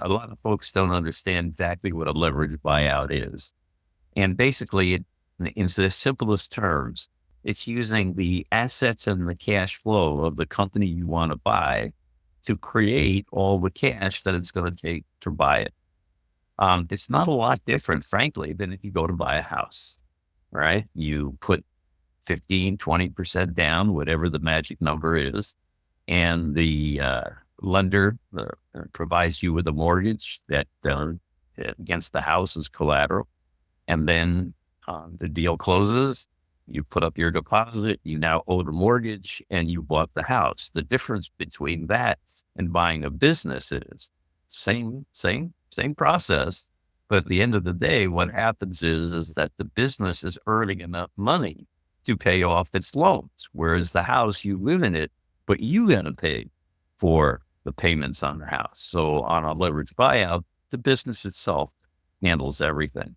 A lot of folks don't understand exactly what a leveraged buyout is. And basically, in the simplest terms, it's using the assets and the cash flow of the company you want to buy to create all the cash that it's going to take to buy it. It's not a lot different, frankly, than if you go to buy a house, right? You put 15, 20% down, whatever the magic number is, and the lender provides you with a mortgage that against the house as collateral. And then the deal closes, you put up your deposit, you now owe the mortgage, and you bought the house. The difference between that and buying a business is same process. But at the end of the day, what happens is that the business is earning enough money to pay off its loans, whereas the house, you live in it, but you got to pay for the payments on the house. So on a leveraged buyout, the business itself handles everything.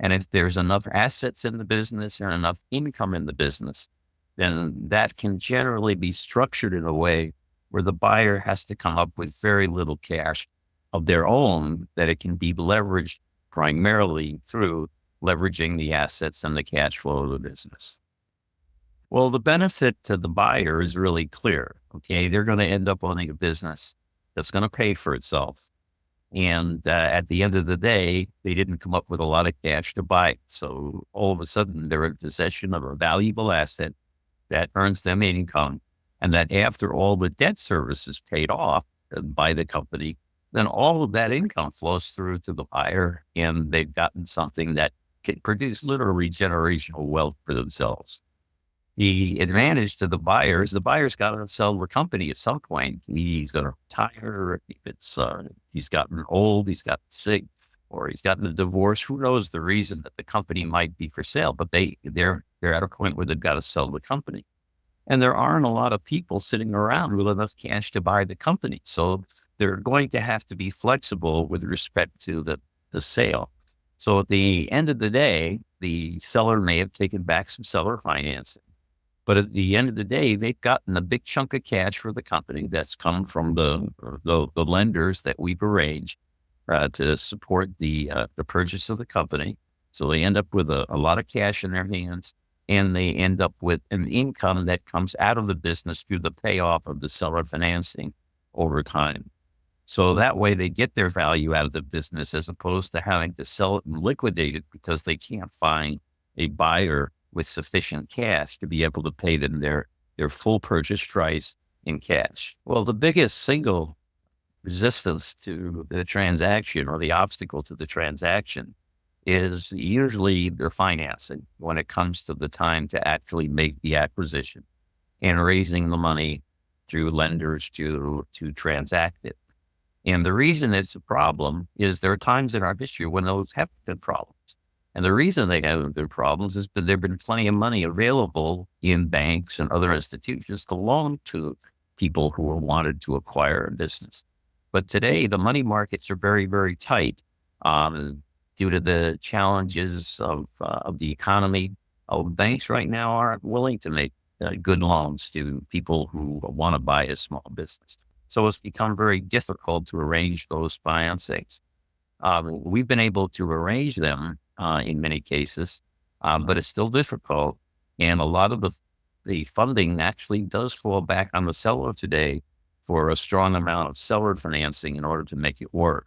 And if there's enough assets in the business and enough income in the business, then that can generally be structured in a way where the buyer has to come up with very little cash of their own, that it can be leveraged primarily through leveraging the assets and the cash flow of the business. Well, the benefit to the buyer is really clear. Okay. They're going to end up owning a business that's going to pay for itself. And at the end of the day, they didn't come up with a lot of cash to buy it. So all of a sudden, they're in possession of a valuable asset that earns them income. And that after all the debt service is paid off by the company, then all of that income flows through to the buyer, and they've gotten something that can produce literally generational wealth for themselves. The advantage to the buyer's got to sell the company at some point. He's going to retire. If it's, he's gotten old, he's gotten sick, or he's gotten a divorce. Who knows the reason that the company might be for sale, but they're at a point where they've got to sell the company. And there aren't a lot of people sitting around with enough cash to buy the company. So they're going to have to be flexible with respect to the sale. So at the end of the day, the seller may have taken back some seller financing. But at the end of the day, they've gotten a big chunk of cash for the company that's come from the lenders that we've arranged to support the purchase of the company. So they end up with a lot of cash in their hands, and they end up with an income that comes out of the business through the payoff of the seller financing over time. So that way they get their value out of the business, as opposed to having to sell it and liquidate it because they can't find a buyer with sufficient cash to be able to pay them their full purchase price in cash. Well, the biggest single resistance to the transaction, or the obstacle to the transaction, is usually their financing when it comes to the time to actually make the acquisition and raising the money through lenders to transact it. And the reason it's a problem is there are times in our history when those have been problems. And the reason they haven't been problems is that there've been plenty of money available in banks and other institutions to loan to people who wanted to acquire a business. But today, the money markets are very, very tight due to the challenges of the economy. Banks right now aren't willing to make good loans to people who want to buy a small business. So it's become very difficult to arrange those financings. We've been able to arrange them in many cases, but it's still difficult. And a lot of the funding actually does fall back on the seller today for a strong amount of seller financing in order to make it work.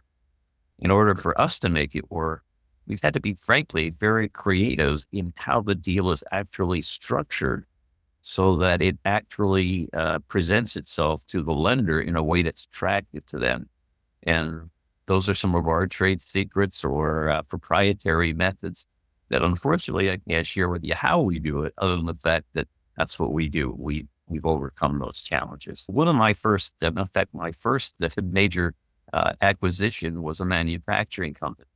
In order for us to make it work, we've had to be, frankly, very creative in how the deal is actually structured so that it actually presents itself to the lender in a way that's attractive to them. And those are some of our trade secrets or proprietary methods that, unfortunately, I can't share with you how we do it, other than the fact that that's what we do. We've overcome those challenges. One of my first, in fact, my first major acquisition was a manufacturing company.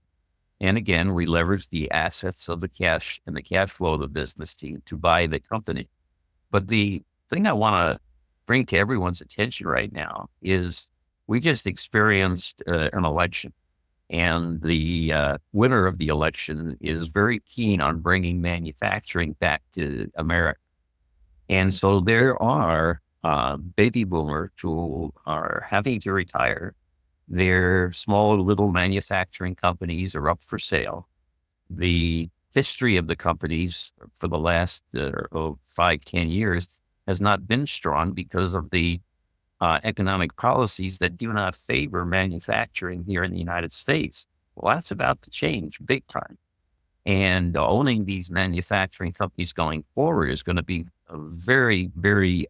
And again, we leveraged the assets of the cash and the cash flow of the business to buy the company. But the thing I want to bring to everyone's attention right now is we just experienced an election, and the winner of the election is very keen on bringing manufacturing back to America. And so there are baby boomers who are having to retire, Their small little manufacturing companies are up for sale. The history of the companies for the last 5, 10 years has not been strong because of the economic policies that do not favor manufacturing here in the United States. Well, that's about to change big time. And owning these manufacturing companies going forward is going to be a very, very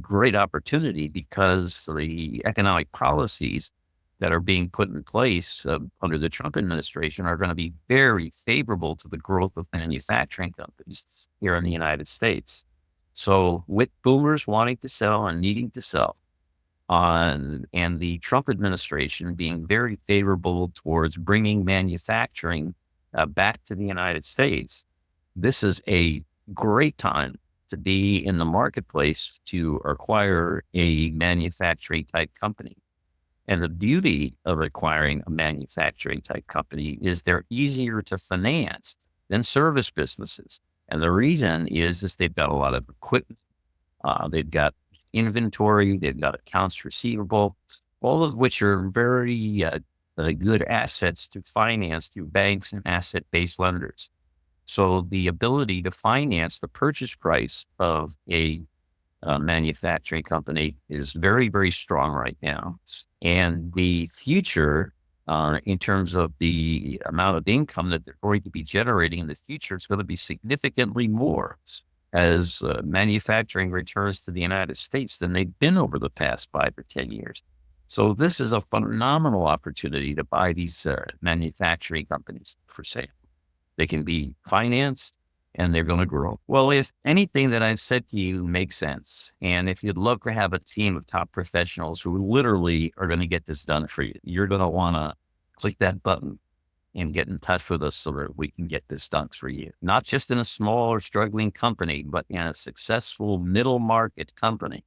great opportunity because the economic policies that are being put in place under the Trump administration are going to be very favorable to the growth of manufacturing companies here in the United States. So with boomers wanting to sell and needing to sell, and the Trump administration being very favorable towards bringing manufacturing back to the United States, this is a great time to be in the marketplace to acquire a manufacturing type company. And the beauty of acquiring a manufacturing type company is they're easier to finance than service businesses. And the reason is they've got a lot of equipment, they've got inventory, they've got accounts receivable, all of which are very good assets to finance through banks and asset-based lenders. So the ability to finance the purchase price of a manufacturing company is very, very strong right now. And the future, in terms of the amount of income that they're going to be generating in the future, is going to be significantly more as manufacturing returns to the United States than they've been over the past 5 or 10 years. So this is a phenomenal opportunity to buy these manufacturing companies for sale. They can be financed and they're going to grow. Well, if anything that I've said to you makes sense, and if you'd love to have a team of top professionals who literally are going to get this done for you, you're going to want to click that button and get in touch with us so that we can get this done for you. Not just in a small or struggling company, but in a successful middle market company